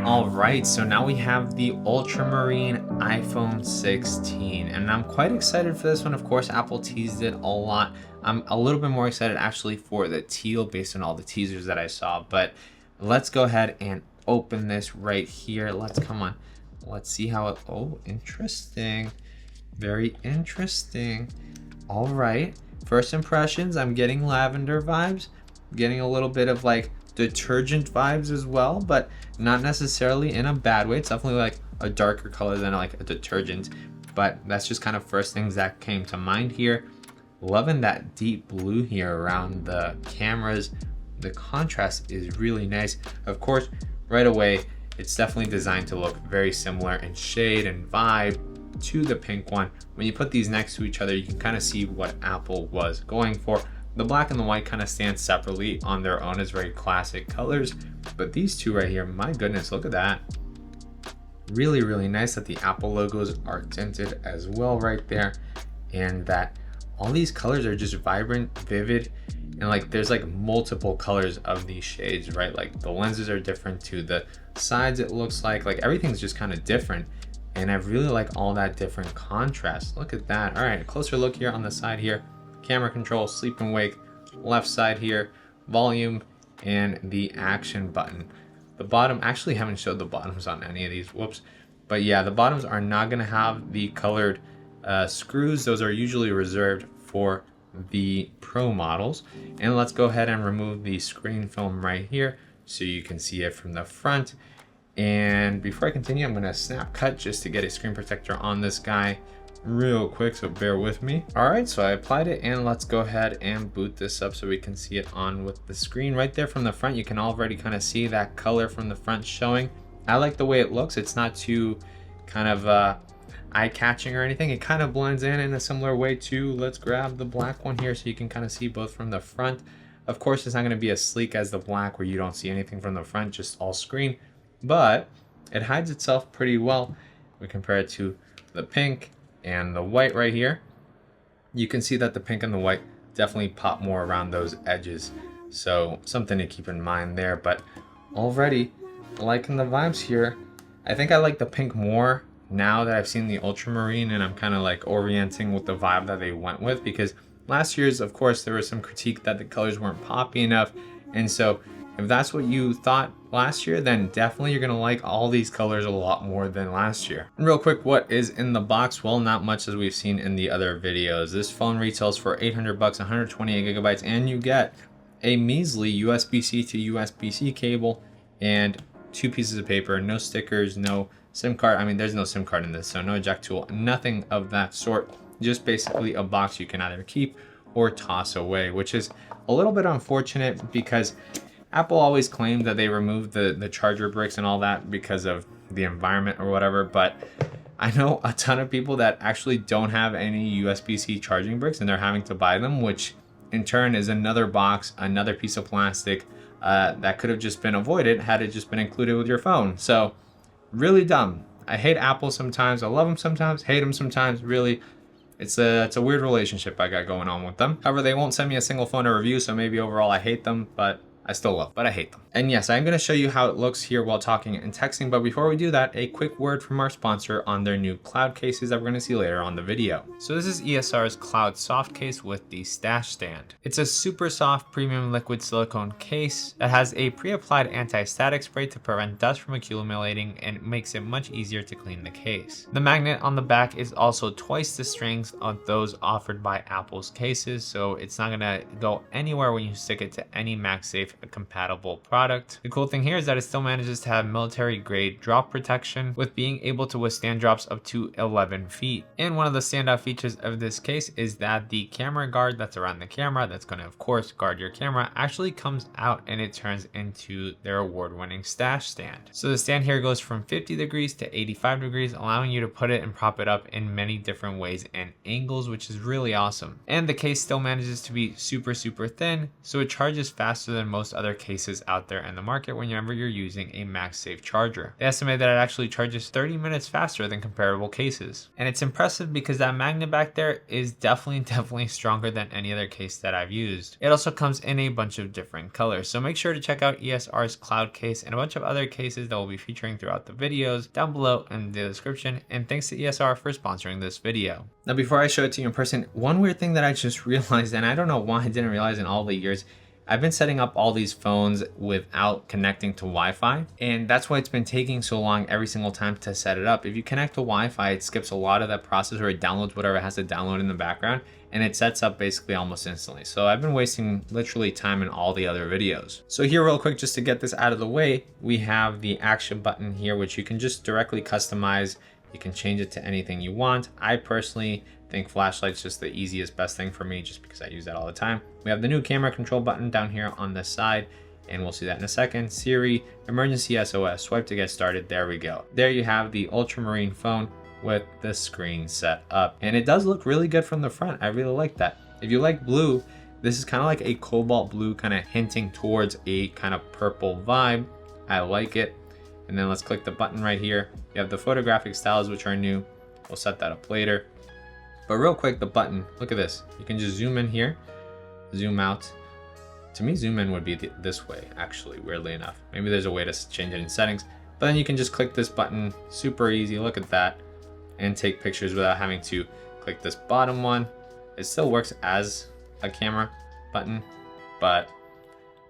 All right, so now we have the Ultramarine iPhone 16, and I'm quite excited for this one. Of course, Apple teased it a lot. I'm a little bit more excited actually for the teal based on all the teasers that I saw, but let's go ahead and open this right here. Come on. Let's see how it, oh, interesting. Very interesting. All right, first impressions, I'm getting lavender vibes, getting a little bit of like detergent vibes as well, but not necessarily in a bad way. It's definitely like a darker color than like a detergent, but that's just kind of first things that came to mind here. Loving that deep blue here around the cameras. The contrast is really nice. Of course, right away, it's definitely designed to look very similar in shade and vibe to the pink one. When you put these next to each other, you can kind of see what Apple was going for. The black and the white kind of stand separately on their own as very classic colors, but these two right here, my goodness, look at that. Really, really nice that the Apple logos are tinted as well right there, and that all these colors are just vibrant, vivid, and like there's like multiple colors of these shades, right? Like the lenses are different to the sides, it looks like everything's just kind of different, and I really like all that different contrast. Look at that. All right, closer look here on the side here. Camera control, sleep and wake, left side here, volume, and the action button. The bottom, actually haven't showed the bottoms on any of these, whoops. But yeah, the bottoms are not gonna have the colored screws. Those are usually reserved for the Pro models. And let's go ahead and remove the screen film right here so you can see it from the front. And before I continue, I'm gonna snap cut just to get a screen protector on this guy real quick, so bear with me. All right, so I applied it, and let's go ahead and boot this up so we can see it on with the screen right there from the front. You can already kind of see that color from the front showing. I like the way it looks. It's not too kind of eye-catching or anything. It kind of blends in a similar way too. Let's grab the black one here so you can kind of see both from the front. Of course, it's not going to be as sleek as the black where you don't see anything from the front, just all screen, but it hides itself pretty well. We compare it to the pink and the white right here. You can see that the pink and the white definitely pop more around those edges, so something to keep in mind there. But already liking the vibes here. I think I like the pink more now that I've seen the ultramarine, and I'm kind of like orienting with the vibe that they went with, because last year's, of course, there was some critique that the colors weren't poppy enough, and so if that's what you thought last year, then definitely you're gonna like all these colors a lot more than last year. And real quick, what is in the box? Well, not much as we've seen in the other videos. This phone retails for 800 bucks, 128 gigabytes, and you get a measly USB-C to USB-C cable and 2 pieces of paper, no stickers, no SIM card. I mean, there's no SIM card in this, so no eject tool, nothing of that sort. Just basically a box you can either keep or toss away, which is a little bit unfortunate because Apple always claimed that they removed the charger bricks and all that because of the environment or whatever, but I know a ton of people that actually don't have any USB-C charging bricks and they're having to buy them, which in turn is another box, another piece of plastic that could have just been avoided had it just been included with your phone. So really dumb. I hate Apple sometimes, I love them sometimes, hate them sometimes. Really, it's a weird relationship I got going on with them. However, they won't send me a single phone to review, so maybe overall I hate them, but I still love, but I hate them. And yes, I'm gonna show you how it looks here while talking and texting, but before we do that, a quick word from our sponsor on their new cloud cases that we're gonna see later on the video. So this is ESR's Cloud Soft Case with the Stash Stand. It's a super soft premium liquid silicone case that has a pre-applied anti-static spray to prevent dust from accumulating, and it makes it much easier to clean the case. The magnet on the back is also twice the strength of those offered by Apple's cases, so it's not gonna go anywhere when you stick it to any MagSafe compatible product. The cool thing here is that it still manages to have military grade drop protection with being able to withstand drops up to 11 feet. And one of the standout features of this case is that the camera guard that's around the camera, that's going to of course guard your camera, actually comes out and it turns into their award-winning stash stand. So the stand here goes from 50 degrees to 85 degrees, allowing you to put it and prop it up in many different ways and angles, which is really awesome. And the case still manages to be super thin, so it charges faster than most most other cases out there in the market whenever you're using a MagSafe charger. They estimate that it actually charges 30 minutes faster than comparable cases. And it's impressive because that magnet back there is definitely stronger than any other case that I've used. It also comes in a bunch of different colors. So make sure to check out ESR's Cloud Case and a bunch of other cases that we'll be featuring throughout the videos down below in the description. And thanks to ESR for sponsoring this video. Now, before I show it to you in person, one weird thing that I just realized, and I don't know why I didn't realize in all the years, I've been setting up all these phones without connecting to Wi-Fi, and that's why it's been taking so long every single time to set it up. If you connect to Wi-Fi, it skips a lot of that process, or it downloads whatever it has to download in the background, and it sets up basically almost instantly. So I've been wasting literally time in all the other videos. So here real quick, just to get this out of the way, we have the action button here, which you can just directly customize. You can change it to anything you want. I personally think flashlight's just the easiest, best thing for me, just because I use that all the time. We have the new camera control button down here on this side, and we'll see that in a second. Siri, emergency SOS, swipe to get started. There we go. There you have the Ultramarine phone with the screen set up. And it does look really good from the front. I really like that. If you like blue, this is kind of like a cobalt blue, kind of hinting towards a kind of purple vibe. I like it. And then let's click the button right here. You have the photographic styles, which are new. We'll set that up later. But real quick, the button, look at this. You can just zoom in here, zoom out. To me, zoom in would be this way, actually, weirdly enough. Maybe there's a way to change it in settings, but then you can just click this button, super easy, look at that, and take pictures without having to click this bottom one. It still works as a camera button, but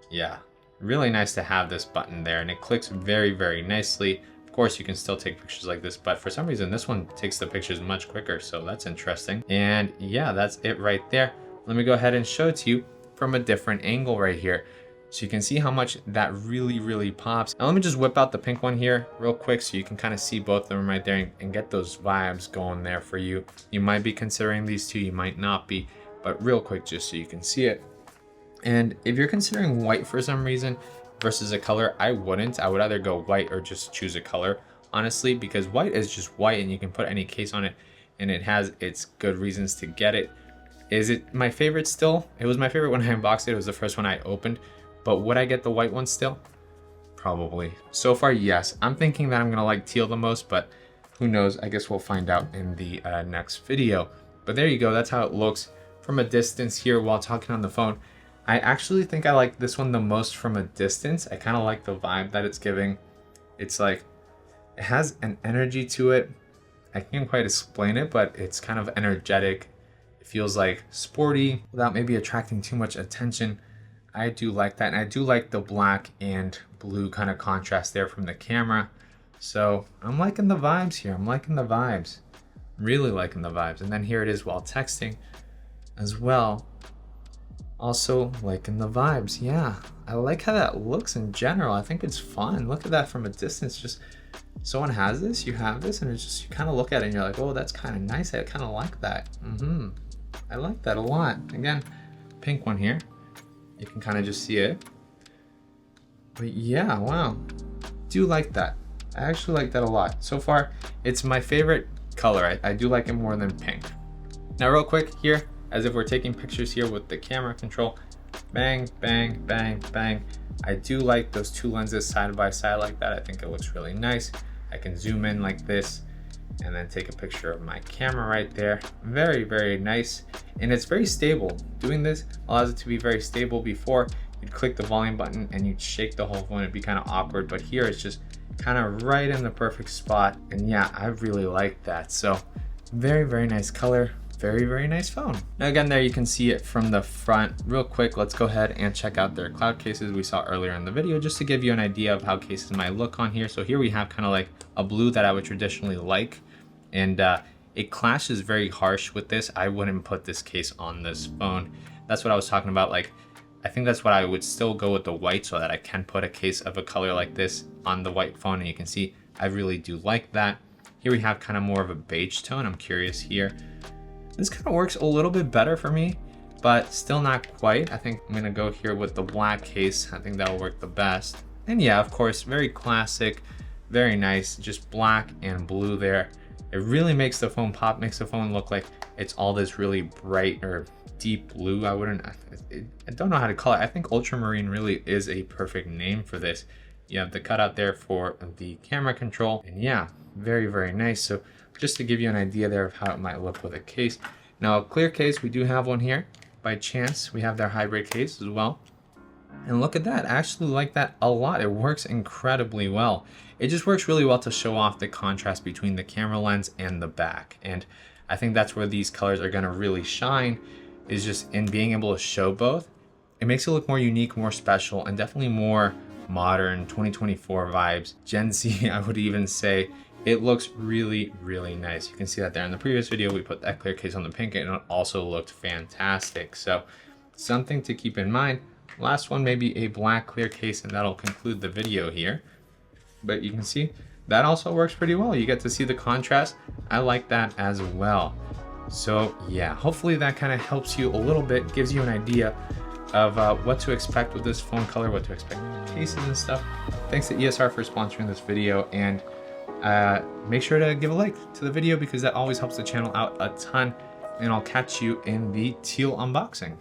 yeah, really nice to have this button there, and it clicks very nicely. Of course, you can still take pictures like this, but for some reason, this one takes the pictures much quicker, so that's interesting. And yeah, that's it right there. Let me go ahead and show it to you from a different angle right here, so you can see how much that really pops. Now let me just whip out the pink one here real quick so you can kind of see both of them right there and get those vibes going there for you. You might be considering these two, you might not be, but real quick, just so you can see it. And if you're considering white for some reason versus a color, I wouldn't. I would either go white or just choose a color, honestly, because white is just white and you can put any case on it and it has its good reasons to get it. Is it my favorite still? It was my favorite when I unboxed it. It was the first one I opened, but would I get the white one still? Probably. So far, yes. I'm thinking that I'm gonna like teal the most, but who knows? I guess we'll find out in the next video. But there you go. That's how it looks from a distance here while talking on the phone. I actually think I like this one the most from a distance. I kind of like the vibe that it's giving. It's like, it has an energy to it. I can't quite explain it, but it's kind of energetic. It feels like sporty without maybe attracting too much attention. I do like that. And I do like the black and blue kind of contrast there from the camera. So I'm liking the vibes here. I'm liking the vibes. Really liking the vibes. And then here it is while texting as well. Also liking the vibes. Yeah, I like how that looks in general. I think it's fun. Look at that from a distance. Just someone has this, you have this, and it's just, you kind of look at it and you're like, oh, that's kind of nice. I kind of like that. I like that a lot. Again, pink one here. You can kind of just see it. But yeah, wow. Do like that. I actually like that a lot. So far, it's my favorite color. I do like it more than pink. Now real quick here, as if we're taking pictures here with the camera control, bang, bang, bang, bang. I do like those two lenses side by side like that. I think it looks really nice. I can zoom in like this and then take a picture of my camera right there. Very nice. And it's very stable. Doing this allows it to be very stable. Before, you'd click the volume button and you'd shake the whole phone. It'd be kind of awkward, but here it's just kind of right in the perfect spot. And yeah, I really like that. So very nice color. Very nice phone. Now again, there you can see it from the front. Real quick, let's go ahead and check out their cloud cases we saw earlier in the video, just to give you an idea of how cases might look on here. So here we have kind of like a blue that I would traditionally like, and it clashes very harsh with this. I wouldn't put this case on this phone. That's what I was talking about. Like, I think that's what I would still go with the white, so that I can put a case of a color like this on the white phone, and you can see I really do like that. Here we have kind of more of a beige tone. I'm curious here. This kind of works a little bit better for me, but still not quite. I think I'm gonna go here with the black case. I think that'll work the best. And yeah, of course, very classic, very nice, just black and blue there. It really makes the phone pop, makes the phone look like it's all this really bright or deep blue. I don't know how to call it. I think ultramarine really is a perfect name for this. You have the cutout there for the camera control, and yeah, very, very nice. So just to give you an idea there of how it might look with a case. Now a clear case, we do have one here. By chance, we have their hybrid case as well. And look at that, I actually like that a lot. It works incredibly well. It just works really well to show off the contrast between the camera lens and the back. And I think that's where these colors are gonna really shine, is just in being able to show both. It makes it look more unique, more special, and definitely more modern 2024 vibes. Gen Z, I would even say. It looks really, really nice. You can see that there in the previous video, we put that clear case on the pink and it also looked fantastic. So something to keep in mind. Last one, maybe a black clear case, and that'll conclude the video here. But you can see that also works pretty well. You get to see the contrast. I like that as well. So yeah, hopefully that kind of helps you a little bit, gives you an idea of what to expect with this phone color, what to expect with cases and stuff. Thanks to ESR for sponsoring this video, and make sure to give a like to the video because that always helps the channel out a ton. And I'll catch you in the teal unboxing.